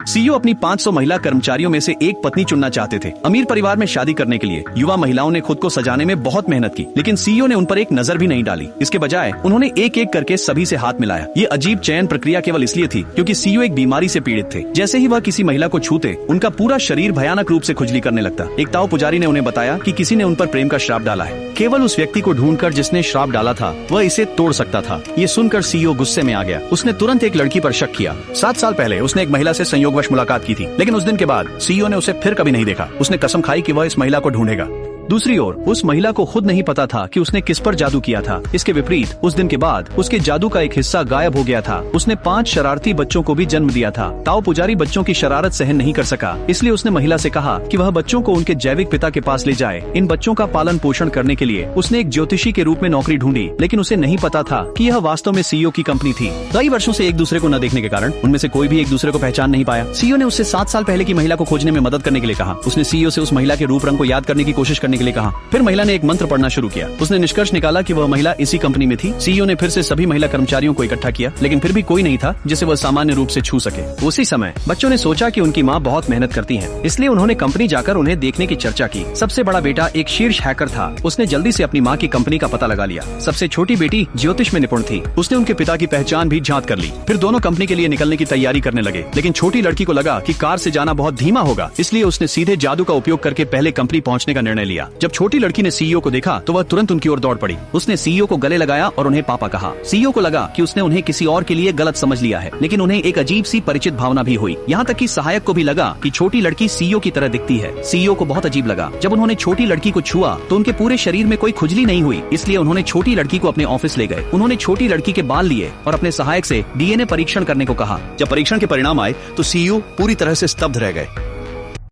CEO अपनी 500 महिला कर्मचारियों में से एक पत्नी चुनना चाहते थे। अमीर परिवार में शादी करने के लिए युवा महिलाओं ने खुद को सजाने में बहुत मेहनत की, लेकिन सीईओ ने उन पर एक नजर भी नहीं डाली। इसके बजाय उन्होंने एक एक करके सभी से हाथ मिलाया। ये अजीब चयन प्रक्रिया केवल इसलिए थी क्योंकि सीईओ एक बीमारी से पीड़ित थे। जैसे ही वह किसी महिला को छूते, उनका पूरा शरीर भयानक रूप से खुजली करने लगता। एक ताओ पुजारी ने उन्हें बताया कि किसी ने उन पर प्रेम का श्राप डाला है। केवल उस व्यक्ति को ढूंढकर जिसने श्राप डाला था वह इसे तोड़ सकता था। ये सुनकर सीईओ गुस्से में आ गया। उसने तुरंत एक लड़की पर शक किया। 7 साल पहले उसने एक महिला से संयोगवश मुलाकात की थी, लेकिन उस दिन के बाद सीईओ ने उसे फिर कभी नहीं देखा। उसने कसम खाई कि वह इस महिला को ढूंढेगा। दूसरी ओर उस महिला को खुद नहीं पता था कि उसने किस पर जादू किया था। इसके विपरीत उस दिन के बाद उसके जादू का एक हिस्सा गायब हो गया था। उसने 5 शरारती बच्चों को भी जन्म दिया था। ताओ पुजारी बच्चों की शरारत सहन नहीं कर सका, इसलिए उसने महिला से कहा कि वह बच्चों को उनके जैविक पिता के पास ले जाए। इन बच्चों का पालन पोषण करने के लिए उसने एक ज्योतिषी के रूप में नौकरी ढूंढी, लेकिन उसे नहीं पता था कि यह वास्तव में सीईओ की कंपनी थी। कई वर्षों से एक दूसरे को न देखने के कारण उनमें से कोई भी एक दूसरे को पहचान नहीं पाया। सीईओ ने उससे 7 साल पहले की महिला को खोजने में मदद करने के लिए कहा। उसने सीईओ से उस महिला के रूप रंग को याद करने की कोशिश करने के लिए कहा। फिर महिला ने एक मंत्र पढ़ना शुरू किया। उसने निष्कर्ष निकाला कि वह महिला इसी कंपनी में थी। सीईओ ने फिर से सभी महिला कर्मचारियों को इकट्ठा किया, लेकिन फिर भी कोई नहीं था जिसे वह सामान्य रूप से छू सके। उसी समय बच्चों ने सोचा कि उनकी माँ बहुत मेहनत करती है, इसलिए उन्होंने कंपनी जाकर उन्हें देखने की चर्चा की। सबसे बड़ा बेटा एक शीर्ष हैकर था। उसने जल्दी से अपनी माँ की कंपनी का पता लगा लिया। सबसे छोटी बेटी ज्योतिष में निपुण थी। उसने उनके पिता की पहचान भी झांत कर ली। फिर दोनों कंपनी के लिए निकलने की तैयारी करने लगे, लेकिन छोटी लड़की को लगा कि कार से जाना बहुत धीमा होगा, इसलिए उसने सीधे जादू का उपयोग करके पहले कंपनी पहुँचने का निर्णय लिया। जब छोटी लड़की ने सीईओ को देखा तो वह तुरंत उनकी ओर दौड़ पड़ी। उसने सीईओ को गले लगाया और उन्हें पापा कहा। सीईओ को लगा कि उसने उन्हें किसी और के लिए गलत समझ लिया है, लेकिन उन्हें एक अजीब सी परिचित भावना भी हुई। यहाँ तक कि सहायक को भी लगा कि छोटी लड़की सीईओ की तरह दिखती है। सीईओ को बहुत अजीब लगा। जब उन्होंने छोटी लड़की को छुआ तो उनके पूरे शरीर में कोई खुजली नहीं हुई, इसलिए उन्होंने छोटी लड़की को अपने ऑफिस ले गए। उन्होंने छोटी लड़की के बाल लिए और अपने सहायक से डीएनए परीक्षण करने को कहा। जब परीक्षण के परिणाम आए तो सीईओ पूरी तरह से स्तब्ध रह गए।